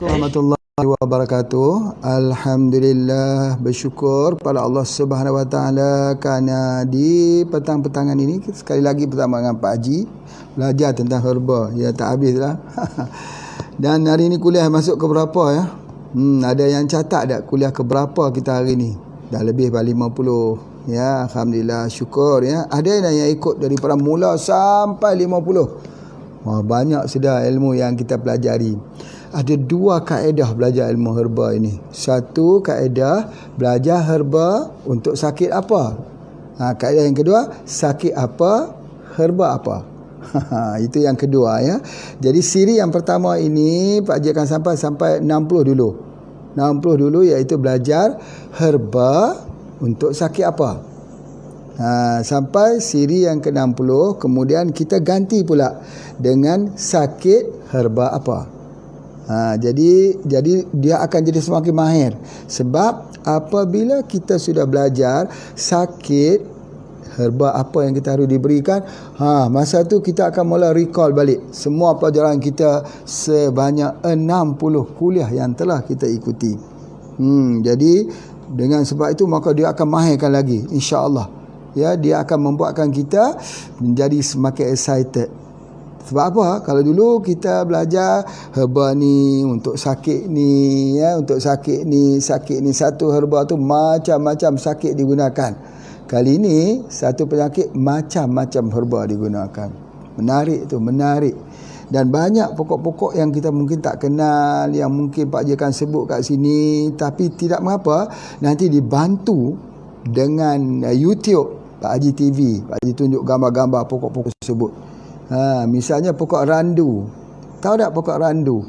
Warahmatullahi wabarakatuh. Alhamdulillah, bersyukur pada Allah Subhanahu wa taala kerana di petang-petangan ini sekali lagi bersama dengan Pak Haji belajar tentang herba. Ya, tak habislah. Dan hari ini kuliah masuk ke berapa ya? Ada yang catat tak kuliah ke berapa kita hari ni? Dah lebih 50. Ya, alhamdulillah, syukur ya. Ada yang ikut daripada mula sampai 50. Wah, banyak sudah ilmu yang kita pelajari. Ada dua kaedah belajar ilmu herba ini. Satu kaedah belajar herba untuk sakit apa. Kaedah yang kedua, sakit apa, herba apa. Itu yang kedua ya. Jadi siri yang pertama ini Pak Haji akan sampai 60 dulu. 60 dulu iaitu belajar herba untuk sakit apa. Sampai siri yang ke-60, kemudian kita ganti pula dengan sakit herba apa. Jadi dia akan jadi semakin mahir. Sebab apabila kita sudah belajar sakit herba apa yang kita harus diberikan, masa tu kita akan mula recall balik semua pelajaran kita sebanyak 60 kuliah yang telah kita ikuti. Jadi dengan sebab itu maka dia akan mahirkan lagi, insya-Allah. Ya, dia akan membuatkan kita menjadi semakin excited. Sebab apa? Kalau dulu kita belajar herba ni untuk sakit ni ya, untuk sakit ni satu herba tu macam-macam sakit digunakan. Kali ini satu penyakit macam-macam herba digunakan. Menarik tu, menarik. Dan banyak pokok-pokok yang kita mungkin tak kenal, yang mungkin Pak Haji akan sebut kat sini, tapi tidak mengapa, nanti dibantu dengan YouTube Pak Haji TV. Pak Haji tunjuk gambar-gambar pokok-pokok tersebut. Misalnya pokok randu. Tahu tak pokok randu?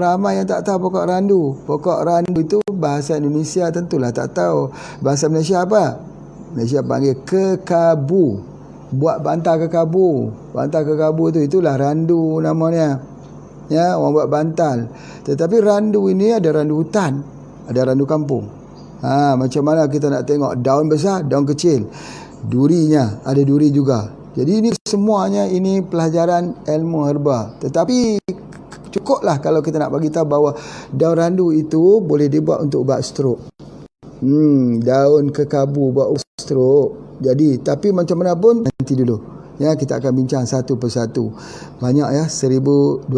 Ramai yang tak tahu pokok randu. Pokok randu itu bahasa Indonesia tentulah tak tahu. Bahasa Malaysia apa? Malaysia panggil kekabu. Buat bantal kekabu. Bantal kekabu tu itulah randu namanya. Ya, orang buat bantal. Tetapi randu ini ada randu hutan, ada randu kampung. Macam mana kita nak tengok daun besar, daun kecil. Durinya, ada duri juga. Jadi ini semuanya ini pelajaran ilmu herba. Tetapi cukuplah kalau kita nak bagi tahu bahawa daun randu itu boleh dibuat untuk ubat strok. Daun kekabu buat ubat strok. Jadi tapi macam mana pun nanti dulu. Ya, kita akan bincang satu persatu. Banyak ya, 1230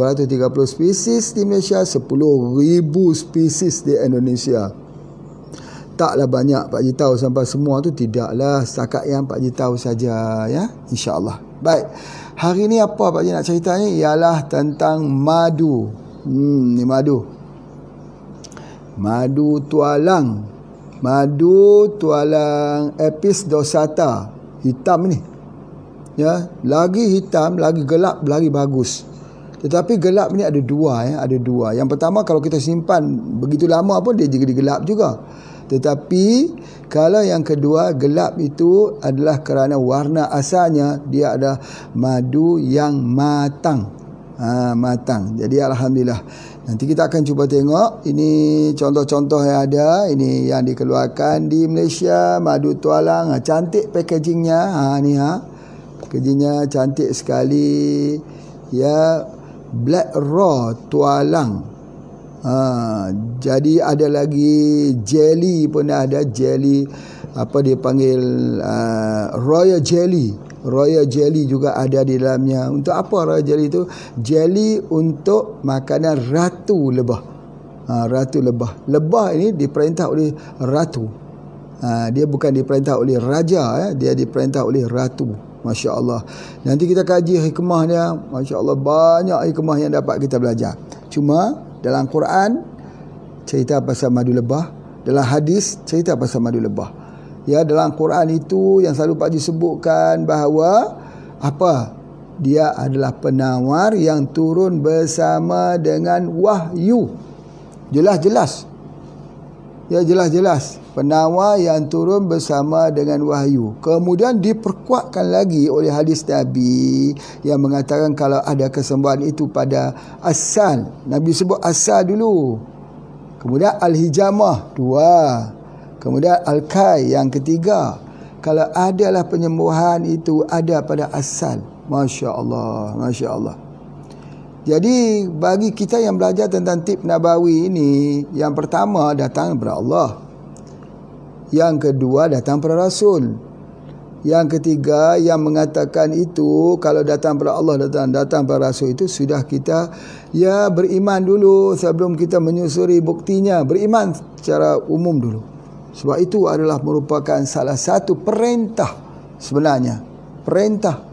spesies di Malaysia, 10,000 spesies di Indonesia. Taklah banyak Pak Haji tahu sampai semua tu, tidaklah, setakat yang Pak Haji tahu saja ya, insya-Allah. Baik. Hari ni apa Pak Haji nak ceritanya ialah tentang madu. Ni madu. Madu tualang. Madu tualang Apis dorsata. Hitam ni. Ya, lagi hitam, lagi gelap, lagi bagus. Tetapi gelap ni ada dua ya, ada dua. Yang pertama, kalau kita simpan begitu lama pun dia jadi gelap juga. Tetapi kalau yang kedua, gelap itu adalah kerana warna asalnya dia ada madu yang matang. Matang. Jadi alhamdulillah. Nanti kita akan cuba tengok ini contoh-contoh yang ada, ini yang dikeluarkan di Malaysia, madu tualang. Cantik packagingnya. Packagingnya cantik sekali. Ya, Black Raw tualang. Jadi ada lagi jelly pun ada, jelly apa dia panggil royal jelly. Royal jelly juga ada di dalamnya. Untuk apa royal jelly itu? Jelly untuk makanan ratu lebah. Ratu lebah. Lebah ini diperintah oleh ratu. Dia bukan diperintah oleh raja ya, dia diperintah oleh ratu. Masya Allah. Nanti kita kaji hikmahnya. Masya Allah, banyak hikmah yang dapat kita belajar. Cuma dalam Quran cerita pasal madu lebah, dalam hadis cerita pasal madu lebah. Ya, dalam Quran itu yang selalu Pak Haji sebutkan bahawa apa? Dia adalah penawar yang turun bersama dengan wahyu. Jelas-jelas. Ya, jelas-jelas. Penawar yang turun bersama dengan wahyu. Kemudian diperkuatkan lagi oleh hadis Nabi yang mengatakan kalau ada kesembuhan itu pada asal. Nabi sebut asal dulu. Kemudian al-hijamah, 2. Kemudian al-kai, yang ketiga. Kalau adalah penyembuhan itu ada pada asal. Masya Allah, Masya Allah. Jadi bagi kita yang belajar tentang tib nabawi ini, yang pertama datang daripada Allah, yang kedua datang daripada Rasul, yang ketiga yang mengatakan itu kalau datang daripada Allah, datang daripada Rasul itu sudah kita beriman dulu sebelum kita menyusuri buktinya. Beriman secara umum dulu. Sebab itu adalah merupakan salah satu perintah sebenarnya. Perintah.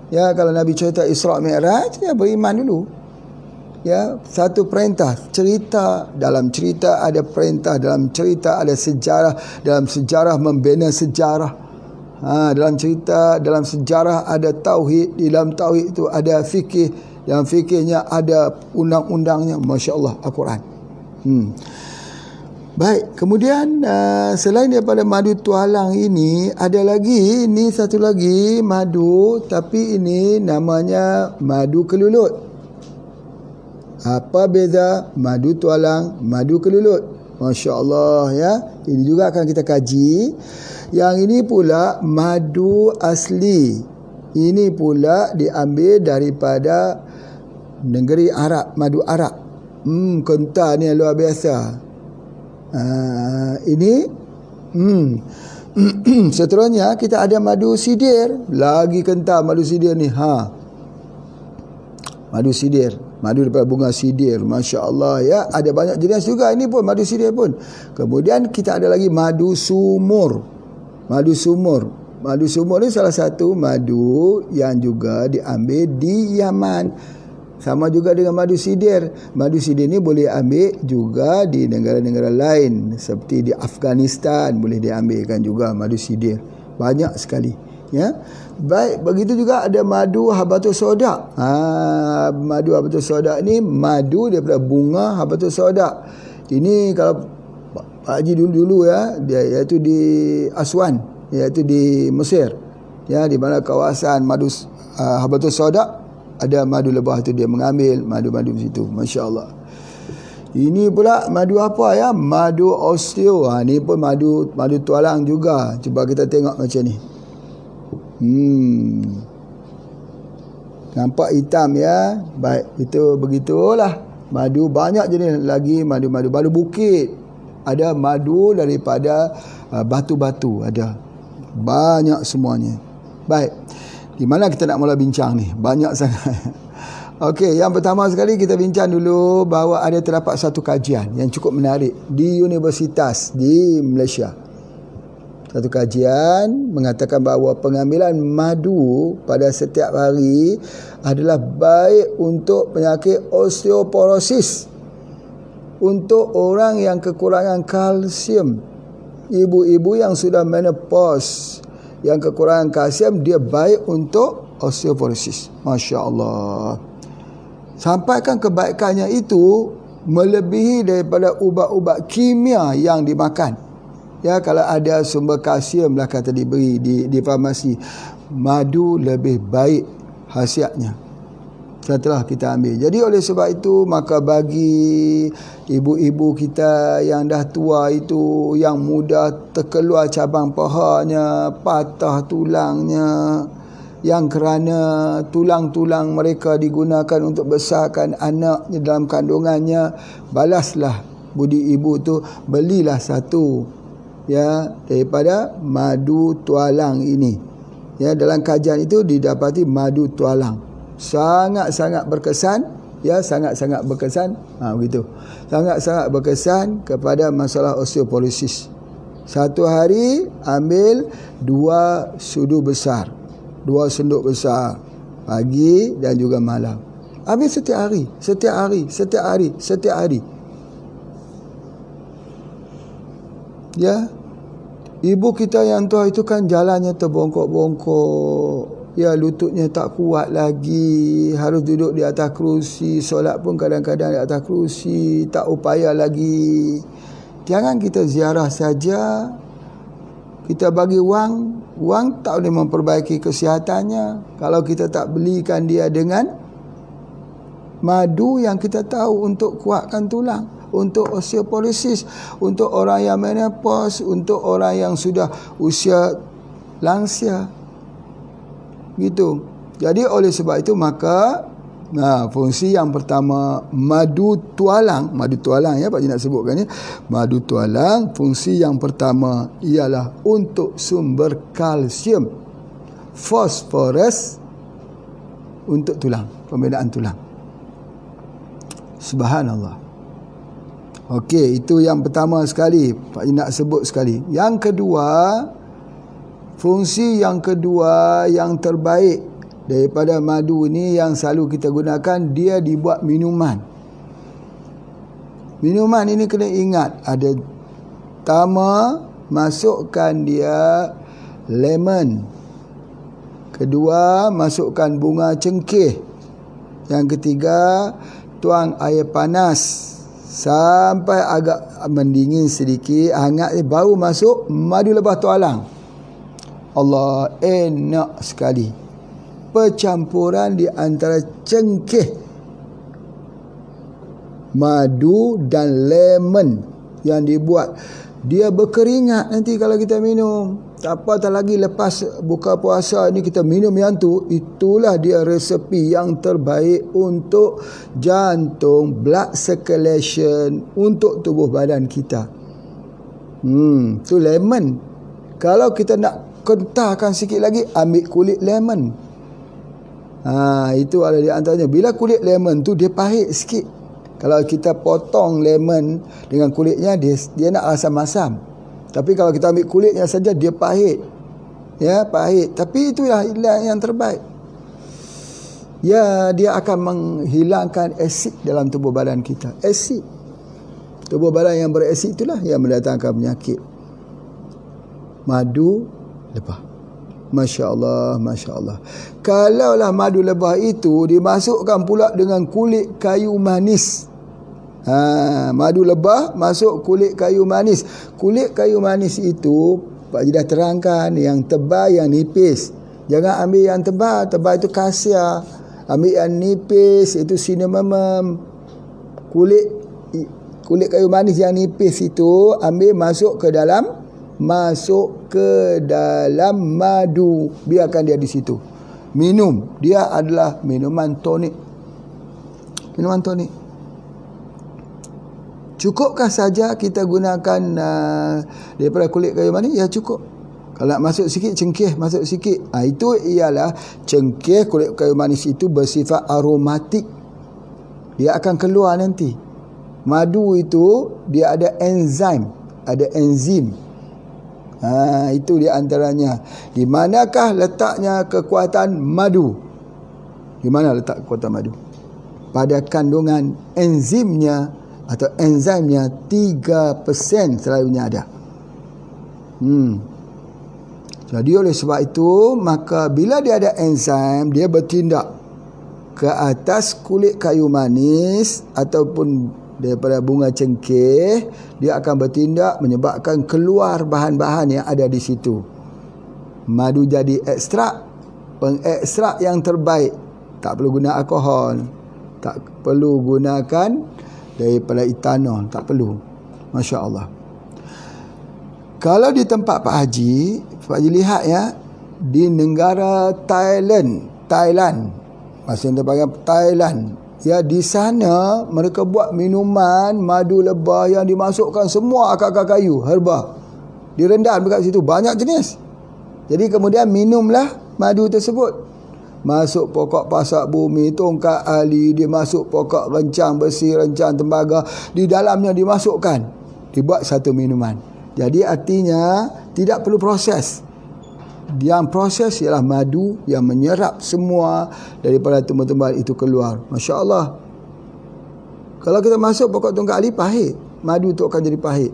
Ya, kalau Nabi cerita Isra' Mi'raj, beriman dulu. Ya, satu perintah. Cerita, dalam cerita ada perintah, dalam cerita ada sejarah, dalam sejarah membina sejarah. Dalam cerita, dalam sejarah ada tauhid, di dalam tauhid itu ada fikih, dalam fikihnya ada undang-undangnya. Masya Allah, Al-Quran. Baik, kemudian selain daripada madu tualang ini, ada lagi, ini satu lagi madu, tapi ini namanya madu kelulut. Apa beza madu tualang, madu kelulut? Masya Allah, ya. Ini juga akan kita kaji. Yang ini pula madu asli. Ini pula diambil daripada negeri Arab, madu Arab. Kental ni luar biasa. Ini seterusnya kita ada madu sidir. Lagi kental madu sidir ni. Madu sidir, madu daripada bunga sidir. Masya Allah, ya. Ada banyak jenis juga. Ini pun madu sidir pun. Kemudian kita ada lagi madu sumur. Madu sumur. Madu sumur ni salah satu madu yang juga diambil di Yaman. Sama juga dengan madu sidir. Madu sidir ni boleh ambil juga di negara-negara lain. Seperti di Afghanistan boleh diambilkan juga madu sidir. Banyak sekali. Ya. Baik, begitu juga ada madu habatus sauda. Madu habatus sauda ni madu daripada bunga habatus sauda. Ini kalau Pak Haji dulu ya, dia iaitu di Aswan, iaitu di Mesir. Ya, di mana kawasan madu habatus sauda ada madu lebah tu, dia mengambil madu-madu di situ. Masya Allah. Ini pula madu apa ya? Madu osteo. Ni pun madu tualang juga. Cuba kita tengok macam ni. Nampak hitam ya. Baik, itu begitulah. Madu banyak jenis lagi, madu-madu. Madu bukit. Ada madu daripada batu-batu, ada. Banyak semuanya. Baik. Di mana kita nak mula bincang ni? Banyak sangat. Okey, yang pertama sekali kita bincang dulu bahawa ada terdapat satu kajian yang cukup menarik di universitas di Malaysia. Satu kajian mengatakan bahawa pengambilan madu pada setiap hari adalah baik untuk penyakit osteoporosis. Untuk orang yang kekurangan kalsium, ibu-ibu yang sudah menopause, yang kekurangan kalsium, dia baik untuk osteoporosis. Masya Allah. Sampaikan kebaikannya itu melebihi daripada ubat-ubat kimia yang dimakan. Ya, kalau ada sumber kalsium lah kata diberi di farmasi, madu lebih baik khasiatnya setelah kita ambil. Jadi oleh sebab itu, maka bagi ibu-ibu kita yang dah tua itu, yang mudah terkeluar cabang pahanya, patah tulangnya, yang kerana tulang-tulang mereka digunakan untuk besarkan anaknya dalam kandungannya, balaslah budi ibu tu, belilah satu ya daripada madu tualang ini. Ya, dalam kajian itu didapati madu tualang sangat-sangat berkesan, ya, sangat-sangat berkesan. Begitu. Sangat-sangat berkesan kepada masalah osteoporosis. Satu hari ambil 2 sudu besar, 2 senduk besar, pagi dan juga malam. Ambil setiap hari. Ya. Ibu kita yang tua itu kan jalannya terbongkok-bongkok. Ya, lututnya tak kuat lagi, harus duduk di atas kerusi, solat pun kadang-kadang di atas kerusi, tak upaya lagi. Jangan kita ziarah saja, kita bagi wang tak boleh memperbaiki kesihatannya kalau kita tak belikan dia dengan madu yang kita tahu untuk kuatkan tulang, untuk osteoporosis, untuk orang yang menopause, untuk orang yang sudah usia lansia. Gitu. Jadi oleh sebab itu maka Fungsi yang pertama madu tualang ya Pak Haji nak sebutkan ya. Madu tualang, fungsi yang pertama ialah untuk sumber kalsium, fosforus untuk tulang, pembinaan tulang. Subhanallah. Okey, itu yang pertama sekali Pak Haji nak sebut sekali. Yang kedua, fungsi yang kedua yang terbaik daripada madu ni yang selalu kita gunakan, dia dibuat minuman. Minuman ini kena ingat, ada pertama masukkan dia lemon, kedua masukkan bunga cengkeh, yang ketiga tuang air panas sampai agak mendingin sedikit, hangat, baru masuk madu lebah tualang. Allah, enak sekali. Percampuran di antara cengkeh, madu dan lemon yang dibuat, dia berkeringat nanti kalau kita minum. Tak apa lagi, lepas buka puasa ni kita minum yang tu. Itulah dia resepi yang terbaik untuk jantung, blood circulation, untuk tubuh badan kita. Tu lemon. Kalau kita nak kentalkan sikit lagi, ambil kulit lemon. Itu ada di antaranya. Bila kulit lemon tu dia pahit sikit, kalau kita potong lemon dengan kulitnya, dia nak rasa masam. Tapi kalau kita ambil kulitnya saja, dia pahit. Ya, pahit. Tapi itulah yang terbaik. Ya, dia akan menghilangkan asid dalam tubuh badan kita. Asid. Tubuh badan yang berasid itulah yang mendatangkan penyakit. Madu lebah. Masya Allah, Masya Allah. Kalaulah madu lebah itu dimasukkan pula dengan kulit kayu manis. Madu lebah masuk kulit kayu manis. Kulit kayu manis itu Pak Haji dah terangkan, yang tebal, yang nipis. Jangan ambil yang tebal. Tebal itu kasia. Ambil yang nipis, itu cinnamon. Kulit kayu manis yang nipis itu ambil, masuk ke dalam madu, biarkan dia di situ. Minum, dia adalah minuman tonik. Minuman tonik. Cukupkah saja kita gunakan daripada kulit kayu manis? Ya, cukup. Kalau nak masuk sikit, cengkeh masuk sikit. Itu ialah cengkeh, kulit kayu manis itu bersifat aromatik. Dia akan keluar nanti. Madu itu dia ada enzim. Itu di antaranya. Di manakah letaknya kekuatan madu? Di mana letak kekuatan madu? Pada kandungan enzimnya atau enzimnya 3% selalunya ada. Jadi oleh sebab itu, maka bila dia ada enzim, dia bertindak ke atas kulit kayu manis ataupun daripada bunga cengkeh, dia akan bertindak menyebabkan keluar bahan-bahan yang ada di situ. Madu jadi ekstrak, pengekstrak yang terbaik. Tak perlu guna alkohol, tak perlu gunakan daripada etanol, tak perlu. Masya Allah. Kalau di tempat Pak Haji lihat ya, di negara Thailand, masa yang terpanggil Thailand, ya, di sana mereka buat minuman madu lebah yang dimasukkan semua akar-akar kayu, herba, direndam dekat situ, banyak jenis. Jadi kemudian minumlah madu tersebut. Masuk pokok pasak bumi, tongkat ali, dia masuk pokok rencang besi, rencang tembaga, di dalamnya dimasukkan, dibuat satu minuman. Jadi artinya tidak perlu proses. Yang proses ialah madu yang menyerap semua daripada tumbuh-tumbuhan itu keluar. Masya Allah. Kalau kita masuk pokok tongkat ali, pahit, madu tu akan jadi pahit.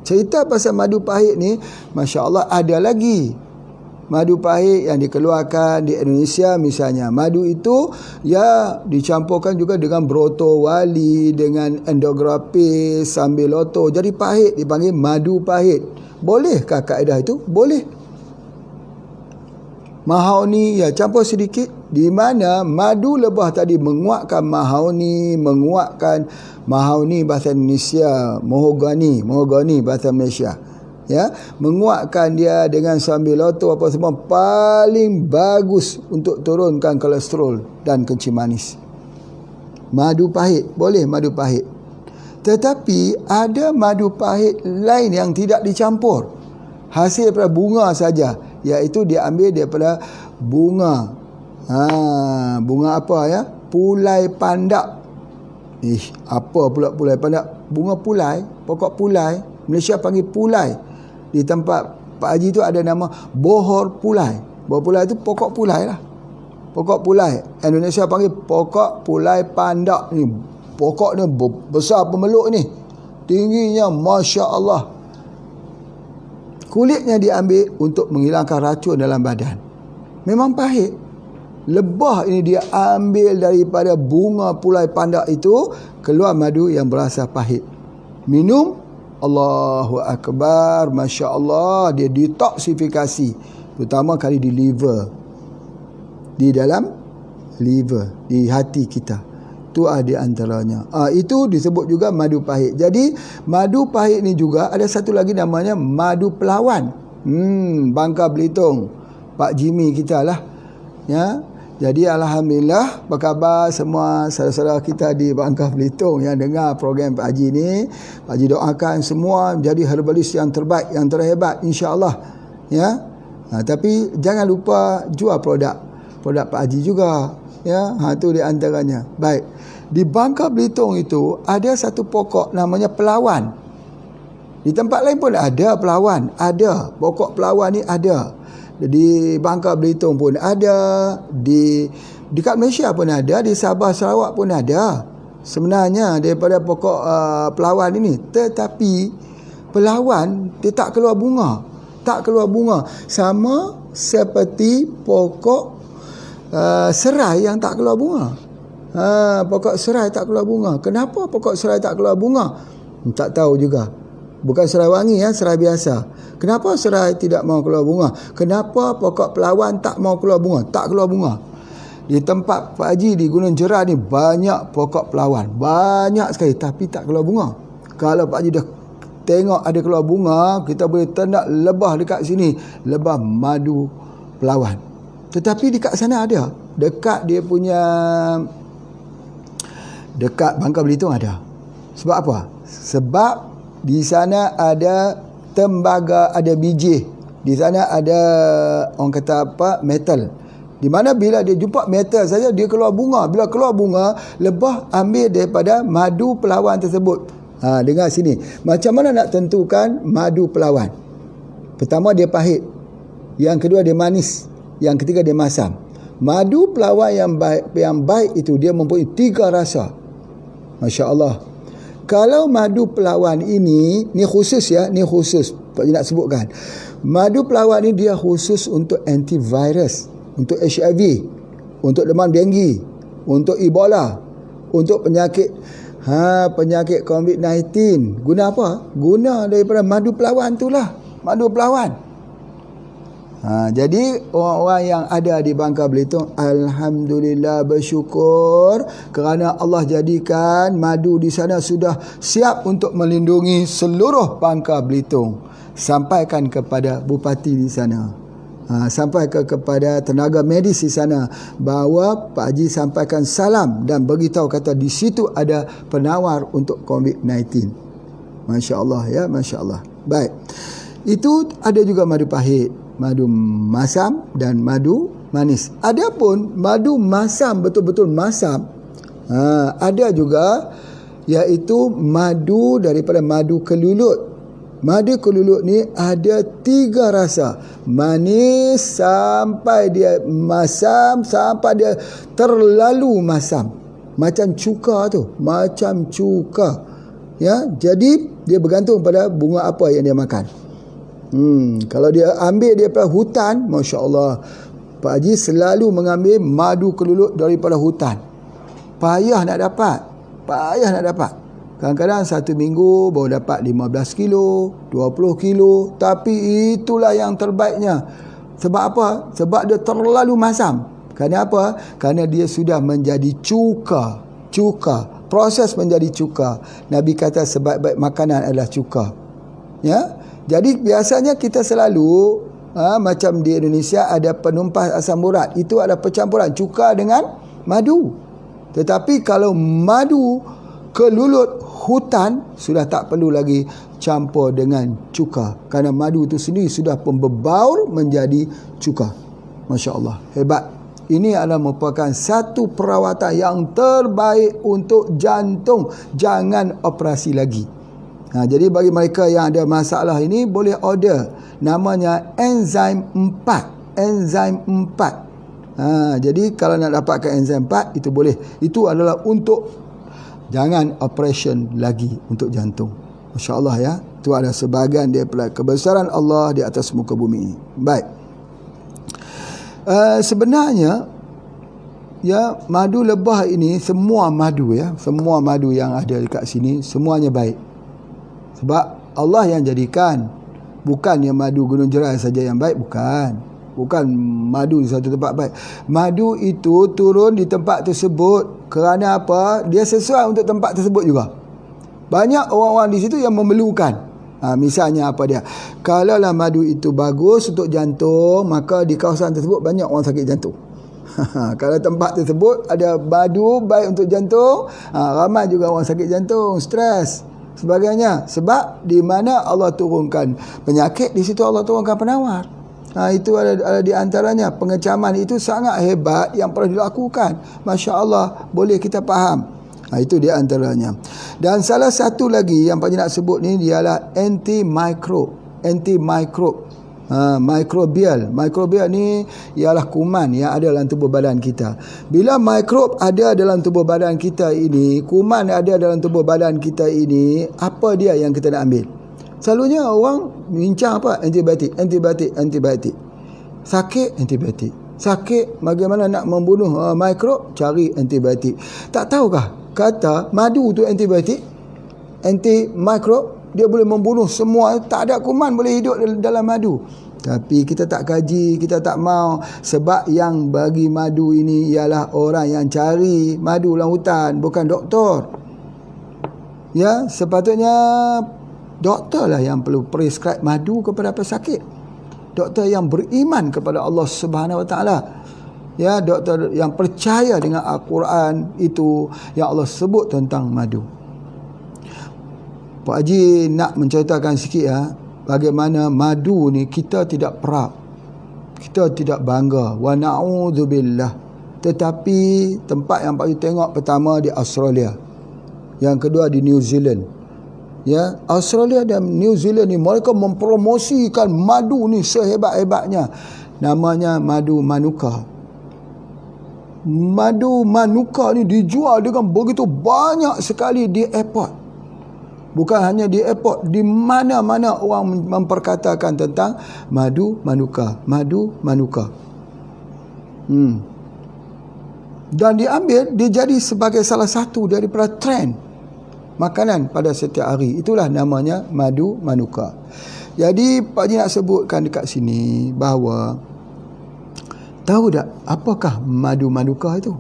Cerita pasal madu pahit ni, Masya Allah, ada lagi madu pahit yang dikeluarkan di Indonesia. Misalnya madu itu ya dicampurkan juga dengan broto wali, dengan endograpis, sambiloto, jadi pahit, dipanggil madu pahit. Bolehkah kaedah itu? Boleh. Mahoni, ya, campur sedikit. Di mana madu lebah tadi menguatkan mahoni bahasa Indonesia, mahogani bahasa Malaysia. ya, menguatkan dia dengan sambil loto apa semua, paling bagus untuk turunkan kolesterol dan kencing manis. Madu pahit, boleh madu pahit. Tetapi ada madu pahit lain yang tidak dicampur, hasil daripada bunga saja, iaitu dia ambil daripada bunga. Bunga apa ya? Pulai pandak. Apa pula pulai pandak? Bunga pulai, pokok pulai. Malaysia panggil pulai. Di tempat Pak Haji tu ada nama bohor pulai. Bohor pulai tu pokok pulai lah. Pokok pulai. Indonesia panggil pokok pulai pandak ni. Pokok ni besar pemeluk ni. Tingginya Masya Allah. Kulitnya diambil untuk menghilangkan racun dalam badan. Memang pahit. Lebah ini dia ambil daripada bunga pulai pandak itu, keluar madu yang berasa pahit. Minum, Allahu Akbar, Masya Allah, dia detoksifikasi, terutama kali di liver, di dalam liver, di hati kita. Itu ada antaranya. Itu disebut juga madu pahit. Jadi madu pahit ni juga ada satu lagi namanya madu pelawan. Bangka Belitung, Pak Jimmy kita lah, ya. Jadi alhamdulillah, apa khabar semua saudara-saudara kita di Bangka Belitung yang dengar program Pak Haji ni. Pak Haji doakan semua jadi herbalist yang terbaik, yang terhebat, insya-Allah, ya. Tapi jangan lupa jual produk Pak Haji juga, ya. Itu di antaranya. Baik. Di Bangka Belitung itu ada satu pokok namanya pelawan. Di tempat lain pun ada pelawan, ada. Pokok pelawan ni ada. Di Bangka Belitung pun ada, dekat Malaysia pun ada, di Sabah Sarawak pun ada sebenarnya daripada pokok pelawan ini. Tetapi pelawan dia tak keluar bunga, sama seperti pokok serai yang tak keluar bunga. Pokok serai tak keluar bunga. Kenapa pokok serai tak keluar bunga? Tak tahu juga. Bukan serai wangi, ya, serai biasa. Kenapa serai tidak mau keluar bunga? Kenapa pokok pelawan tak mau keluar bunga? Tak keluar bunga. Di tempat Pak Haji di Gunung Jerah ni banyak pokok pelawan, banyak sekali, tapi tak keluar bunga. Kalau Pak Haji dah tengok ada keluar bunga, kita boleh tendak lebah dekat sini, lebah madu pelawan. Tetapi dekat sana ada, dekat dia punya, dekat Bangka Belitung ada. Sebab apa? Sebab di sana ada tembaga, ada biji. Di sana ada, orang kata apa, metal. Di mana bila dia jumpa metal saja, dia keluar bunga. Bila keluar bunga, lebah ambil daripada madu pelawan tersebut. Dengar sini. Macam mana nak tentukan madu pelawan? Pertama, dia pahit. Yang kedua, dia manis. Yang ketiga, dia masam. Madu pelawan yang baik itu, dia mempunyai 3 rasa. Masya Allah. Kalau madu pelawan ini khusus, ya, ni khusus, Pak Haji nak sebutkan. Madu pelawan ni dia khusus untuk antivirus, untuk HIV, untuk demam denggi, untuk Ebola, untuk penyakit penyakit COVID-19. Guna apa? Guna daripada madu pelawan itulah, madu pelawan. Jadi orang-orang yang ada di Bangka Belitung, alhamdulillah, bersyukur kerana Allah jadikan madu di sana sudah siap untuk melindungi seluruh Bangka Belitung. Sampaikan kepada bupati di sana, sampai kepada tenaga medis di sana, bahawa Pak Haji sampaikan salam dan beritahu kata di situ ada penawar untuk COVID-19. Masya Allah, ya, Masya Allah. Baik, itu ada juga madu pahit, madu masam dan madu manis. Adapun madu masam, betul-betul masam, ada juga, iaitu madu daripada madu kelulut. Madu kelulut ni ada 3 rasa. Manis sampai dia masam, sampai dia terlalu masam. Macam cuka tu, macam cuka. Ya, jadi dia bergantung pada bunga apa yang dia makan. Kalau dia ambil daripada hutan, Masya Allah, Pak Haji selalu mengambil madu kelulut daripada hutan. Payah nak dapat. Kadang-kadang 1 minggu baru dapat 15 kilo, 20 kilo. Tapi itulah yang terbaiknya. Sebab apa? Sebab dia terlalu masam. Kerana apa? Kerana dia sudah menjadi cuka. Proses menjadi cuka. Nabi kata sebaik-baik makanan adalah cuka. Ya? Jadi biasanya kita selalu macam di Indonesia ada penumpas asam urat. Itu ada percampuran cuka dengan madu. Tetapi kalau madu kelulut hutan, sudah tak perlu lagi campur dengan cuka. Kerana madu itu sendiri sudah pembebaur menjadi cuka. Masya Allah, hebat. Ini adalah merupakan satu perawatan yang terbaik untuk jantung. Jangan operasi lagi. Jadi bagi mereka yang ada masalah ini, boleh order. Namanya enzim 4. Enzim 4. Jadi kalau nak dapatkan enzim 4, itu boleh. Itu adalah untuk jangan operation lagi untuk jantung. Masya Allah ya. Itu ada sebahagian daripada kebesaran Allah di atas muka bumi. Baik. Sebenarnya ya, madu lebah ini, semua madu yang ada dekat sini semuanya baik. Sebab Allah yang jadikan. Bukan yang madu Gunung Jerai saja yang baik, bukan madu di satu tempat baik. Madu itu turun di tempat tersebut kerana apa? Dia sesuai untuk tempat tersebut juga. Banyak orang-orang di situ yang memerlukan. Misalnya apa dia? Kalaulah madu itu bagus untuk jantung, maka di kawasan tersebut banyak orang sakit jantung. Kalau tempat tersebut ada madu baik untuk jantung, ramai juga orang sakit jantung, stres, sebagainya. Sebab di mana Allah turunkan penyakit, di situ Allah turunkan penawar. Itu ada di antaranya. Pengecaman itu sangat hebat yang perlu dilakukan. Masya Allah, boleh kita faham. Itu di antaranya. Dan salah satu lagi yang Pak Haji nak sebut ni ialah anti-microbe. Mikrobial. Mikrobial ni ialah kuman yang ada dalam tubuh badan kita. Bila mikrob ada dalam tubuh badan kita ini, kuman ada dalam tubuh badan kita ini, apa dia yang kita nak ambil? Selalunya orang bincang apa? Antibiotik. Sakit, antibiotik. Sakit, bagaimana nak membunuh mikrob? Cari antibiotik. Tak tahukah kata madu tu antibiotik, anti-mikrob, dia boleh membunuh semua, tak ada kuman boleh hidup dalam madu. Tapi kita tak kaji, kita tak mau. Sebab yang bagi madu ini ialah orang yang cari madu dalam hutan, bukan doktor. Ya, sepatutnya doktor lah yang perlu prescribe madu kepada pesakit. Doktor yang beriman kepada Allah Subhanahu Wa Taala. Ya, doktor yang percaya dengan Al-Quran itu yang Allah sebut tentang madu. Pak Haji nak menceritakan sikit bagaimana madu ni kita tidak perap, kita tidak bangga, wa na'udzubillah. Tetapi tempat yang Pak Haji tengok pertama di Australia, yang kedua di New Zealand. Ya, Australia dan New Zealand ni mereka mempromosikan madu ni sehebat-hebatnya. Namanya madu Manuka. Madu Manuka ni dijual dengan begitu banyak sekali di airport. Bukan hanya di airport, di mana-mana orang memperkatakan tentang madu Manuka. Dan diambil, dia jadi sebagai salah satu daripada trend makanan pada setiap hari. Itulah namanya madu Manuka. Jadi Pak Haji nak sebutkan dekat sini bahawa, tahu tak apakah madu Manuka itu?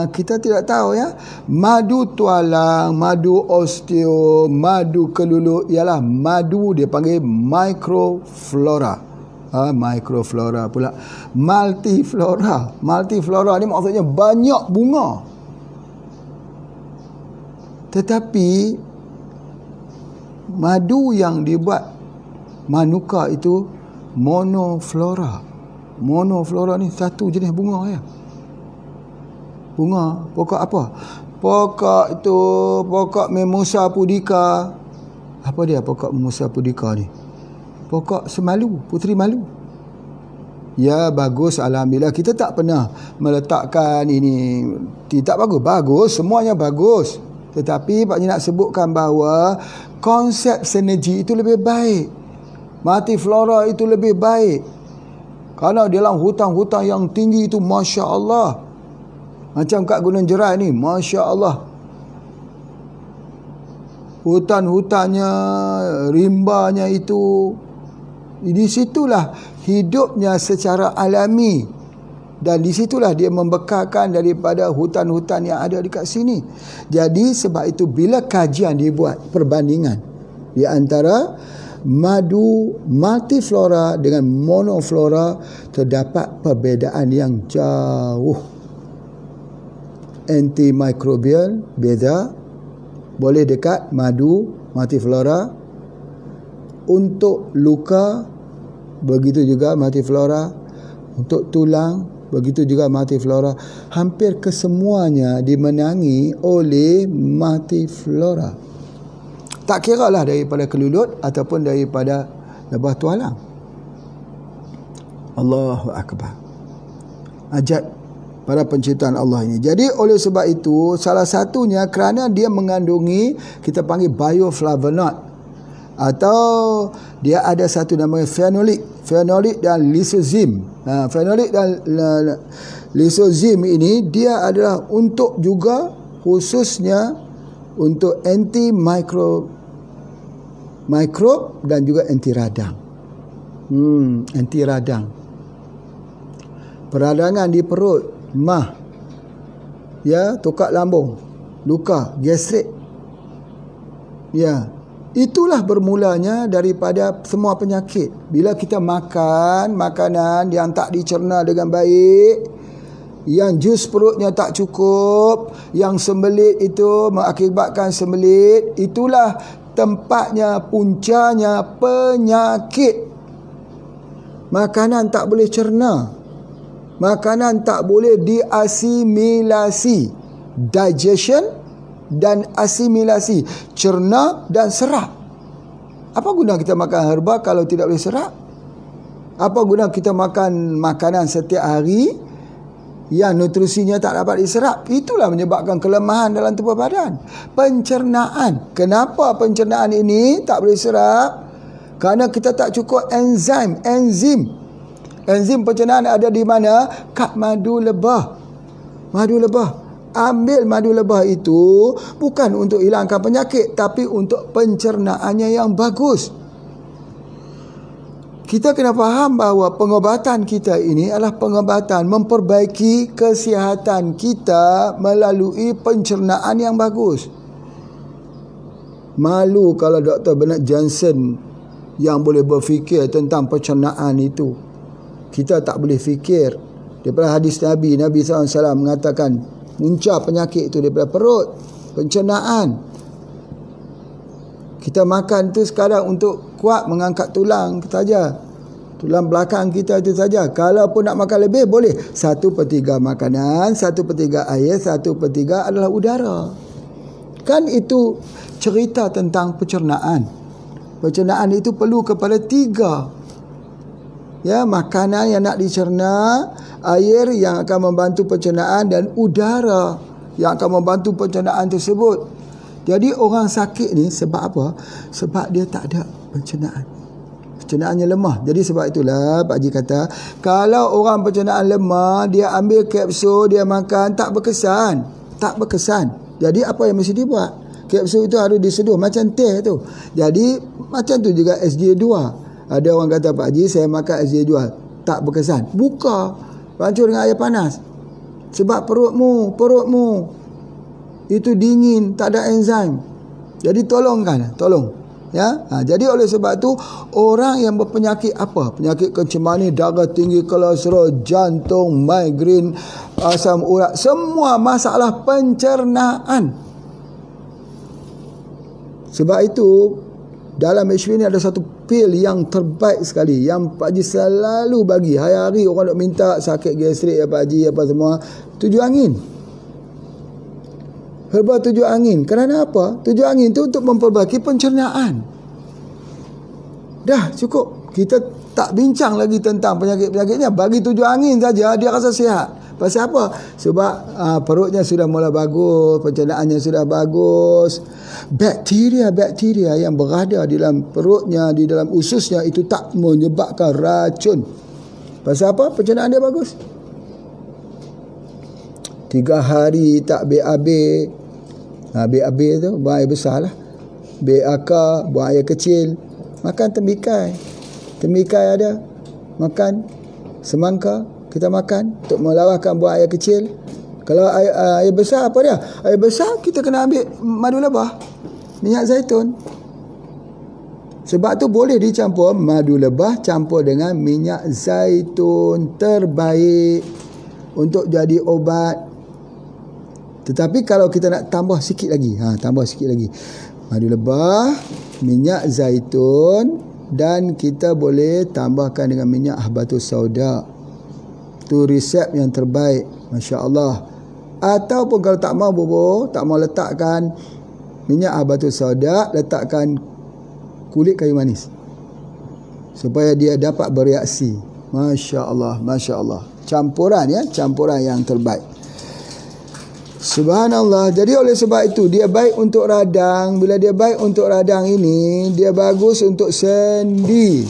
Kita tidak tahu ya. Madu tualang, madu osteo, madu kelulut ialah madu dia panggil microflora. Microflora pula. Multiflora. Multiflora ni maksudnya banyak bunga. Tetapi madu yang dibuat Manuka itu monoflora. Monoflora ni satu jenis bunga ya. Bunga pokok apa? Pokok itu pokok Mimosa pudica. Apa dia pokok Mimosa pudica ni? Pokok semalu, puteri malu. Ya, bagus, alhamdulillah. Kita tak pernah meletakkan ini tidak bagus. Bagus, semuanya bagus. Tetapi Pak Haji nak sebutkan bahawa konsep sinergi itu lebih baik. Multiflora itu lebih baik. Kalau dalam hutan-hutan yang tinggi itu, Masya Allah. Macam kat Gunung Jerai ni, Masya Allah. Hutan-hutannya, rimbanya itu, di situlah hidupnya secara alami. Dan di situlah dia membekalkan daripada hutan-hutan yang ada dekat sini. Jadi sebab itu bila kajian dibuat, perbandingan di antara madu multiflora dengan monoflora terdapat perbezaan yang jauh. Antimikrobial beza, boleh dekat madu multiflora. Untuk luka begitu juga multiflora. Untuk tulang begitu juga multiflora. Hampir kesemuanya dimenangi oleh multiflora. Tak kira lah daripada kelulut ataupun daripada lebah tualang. Allahu Akbar. Ajab pada penciptaan Allah ini. Jadi oleh sebab itu, salah satunya kerana dia mengandungi, kita panggil bioflavonoid, atau dia ada satu nama fenolik dan lisozim. Fenolik dan lisozim ini dia adalah untuk juga khususnya untuk anti mikrob dan juga anti radang. Anti radang. Peradangan di perut, mah, ya, tokak lambung, luka, gastrik. Ya, itulah bermulanya daripada semua penyakit. Bila kita makan makanan yang tak dicerna dengan baik, yang jus perutnya tak cukup, yang sembelit itu mengakibatkan sembelit, itulah tempatnya, puncanya penyakit. Makanan tak boleh cerna, makanan tak boleh diasimilasi, digestion dan asimilasi, cerna dan serap. Apa guna kita makan herba kalau tidak boleh serap? Apa guna kita makan makanan setiap hari yang nutrisinya tak dapat diserap? Itulah menyebabkan kelemahan dalam tubuh badan. Pencernaan. Kenapa pencernaan ini tak boleh serap? Kerana kita tak cukup enzim. Enzim pencernaan ada di mana? Kat madu lebah. Madu lebah. Ambil madu lebah itu bukan untuk hilangkan penyakit, tapi untuk pencernaannya yang bagus. Kita kena faham bahawa pengobatan kita ini adalah pengobatan memperbaiki kesihatan kita melalui pencernaan yang bagus. Malu kalau Dr. Bernard Johnson yang boleh berfikir tentang pencernaan itu. Kita tak boleh fikir. Daripada hadis Nabi SAW mengatakan punca penyakit itu daripada perut, pencernaan. Kita makan tu sekarang untuk kuat mengangkat tulang saja, tulang belakang kita itu saja. Kalau pun nak makan lebih boleh. 1/3 makanan, 1/3 air, 1/3 adalah udara. Kan itu cerita tentang pencernaan. Pencernaan itu perlu kepada 3. Ya, makanan yang nak dicerna, air yang akan membantu pencernaan, dan udara yang akan membantu pencernaan tersebut. Jadi orang sakit ni sebab apa? Sebab dia tak ada pencernaan. Pencernaannya lemah. Jadi sebab itulah Pak Haji kata, kalau orang pencernaan lemah, dia ambil kapsul, dia makan, tak berkesan. Tak berkesan. Jadi apa yang mesti dibuat? Kapsul itu harus diseduh macam teh tu. Jadi macam tu juga SJ2. Ada orang kata, Pak Haji, saya makan SJ2 tak berkesan. Buka, rancur dengan air panas. Sebab perutmu itu dingin, tak ada enzim. Jadi tolong. Ya, jadi oleh sebab tu orang yang berpenyakit apa? Penyakit kencing darah tinggi, kolesterol, jantung, migrain, asam urat, semua masalah pencernaan. Sebab itu dalam HIV ni ada satu pil yang terbaik sekali, yang Pak Haji selalu bagi. Hari-hari orang nak minta sakit gastrik ya Pak Haji, apa semua. 7 angin. Herba 7 angin. Kerana apa? 7 angin tu untuk memperbaiki pencernaan. Dah cukup. Kita tak bincang lagi tentang penyakit-penyakitnya. Bagi 7 angin saja dia rasa sihat. Pasal apa? Sebab perutnya sudah mula bagus, pencernaannya sudah bagus. Bakteria yang berada di dalam perutnya, di dalam ususnya itu tak menyebabkan racun. Pasal apa? Pencernaan dia bagus. 3 hari tak BAB. BAB tu buang air besar lah. BAK buang air kecil. Makan tembikai. Tembikai ada. Makan semangka. Kita makan untuk melawahkan buang air kecil. Kalau air besar apa dia? Air besar kita kena ambil madu lebah, minyak zaitun. Sebab tu boleh dicampur madu lebah campur dengan minyak zaitun terbaik untuk jadi obat. Tetapi kalau kita nak tambah sikit lagi, tambah sikit lagi. Madu lebah, minyak zaitun, dan kita boleh tambahkan dengan minyak habatus sauda. Tu resep yang terbaik, masya-Allah. Ataupun kalau tak mau bobo, tak mau letakkan minyak habatus sauda, letakkan kulit kayu manis supaya dia dapat bereaksi. Masya-Allah, masya-Allah. Campuran campuran yang terbaik. Subhanallah. Jadi oleh sebab itu dia baik untuk radang. Bila dia baik untuk radang ini, dia bagus untuk sendi.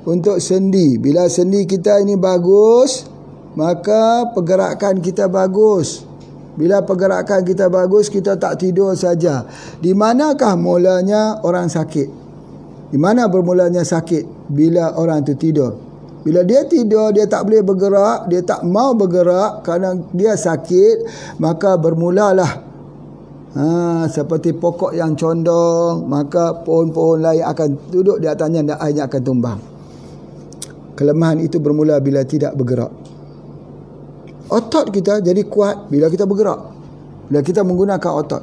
Untuk sendi. Bila sendi kita ini bagus, maka pergerakan kita bagus. Bila pergerakan kita bagus, kita tak tidur saja. Di manakah mulanya orang sakit? Di mana bermulanya sakit? Bila orang tu tidur. Bila dia tidur, dia tak boleh bergerak, dia tak mau bergerak kerana dia sakit, maka bermulalah seperti pokok yang condong, maka pohon-pohon lain akan duduk di atasnya dan airnya akan tumbang. Kelemahan itu bermula bila tidak bergerak. Otot kita jadi kuat bila kita bergerak, bila kita menggunakan otot.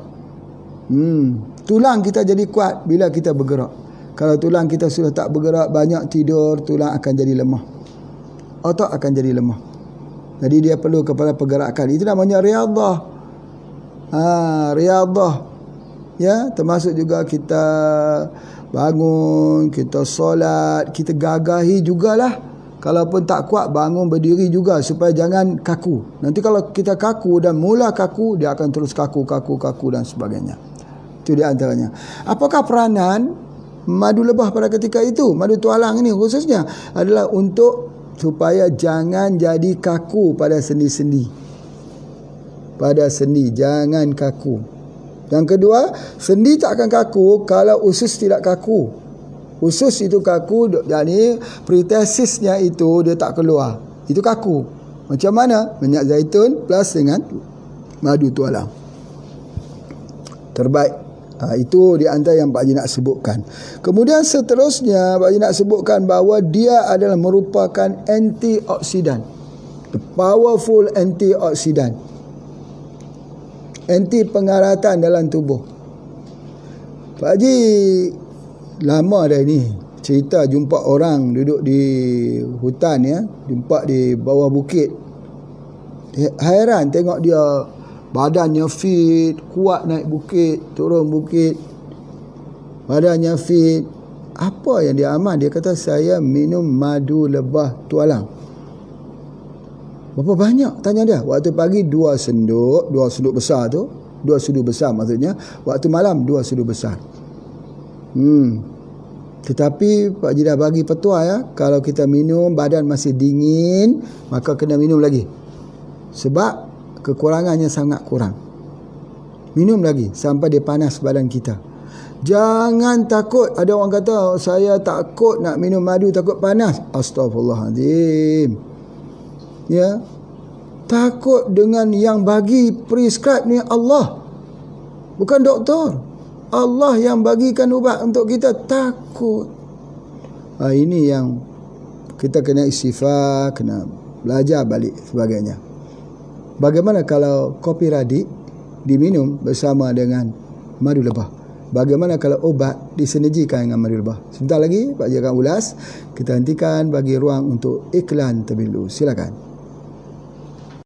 Tulang kita jadi kuat bila kita bergerak. Kalau tulang kita sudah tak bergerak, banyak tidur, tulang akan jadi lemah. Otot akan jadi lemah. Jadi dia perlu kepada pergerakan. Itu namanya riyadhah. Riyadhah. Ya, termasuk juga kita bangun, kita solat, kita gagahi jugalah. Kalaupun tak kuat, bangun berdiri juga supaya jangan kaku. Nanti kalau kita kaku dan mula kaku, dia akan terus kaku dan sebagainya. Itu di antaranya. Apakah peranan madu lebah pada ketika itu? Madu tualang ini khususnya adalah untuk supaya jangan jadi kaku pada sendi-sendi. Pada sendi, jangan kaku. Yang kedua, sendi tak akan kaku kalau usus tidak kaku. Usus itu kaku, jadi pretesisnya itu dia tak keluar. Itu kaku. Macam mana? Minyak zaitun plus dengan madu tualang. Terbaik. Itu di antara yang Pak Haji nak sebutkan. Kemudian seterusnya Pak Haji nak sebutkan bahawa dia adalah merupakan antioksidan. The powerful antioksidan. Anti pengaratan dalam tubuh. Pak Haji lama dah ini cerita jumpa orang duduk di hutan, jumpa di bawah bukit. Hairan tengok dia badannya fit, kuat naik bukit, turun bukit. Badannya fit. Apa yang dia amal? Dia kata, saya minum madu lebah tualang. Berapa banyak? Tanya dia. Waktu pagi 2 senduk besar tu. 2 sudu besar maksudnya. Waktu malam 2 sudu besar. Tetapi Pak Haji dah bagi petua kalau kita minum badan masih dingin, maka kena minum lagi. Sebab kekurangannya sangat kurang. Minum lagi sampai dia panas badan kita. Jangan takut. Ada orang kata, saya takut nak minum madu, takut panas. Astaghfirullahaladzim. Ya. Takut dengan yang bagi prescribe ni Allah. Bukan doktor. Allah yang bagikan ubat untuk kita. Takut. Ini yang kita kena istighfar, kena belajar balik sebagainya. Bagaimana kalau kopi radik diminum bersama dengan madu lebah? Bagaimana kalau obat disinergikan dengan madu lebah? Sebentar lagi Pak Haji akan ulas. Kita hentikan bagi ruang untuk iklan terlebih dahulu. Silakan.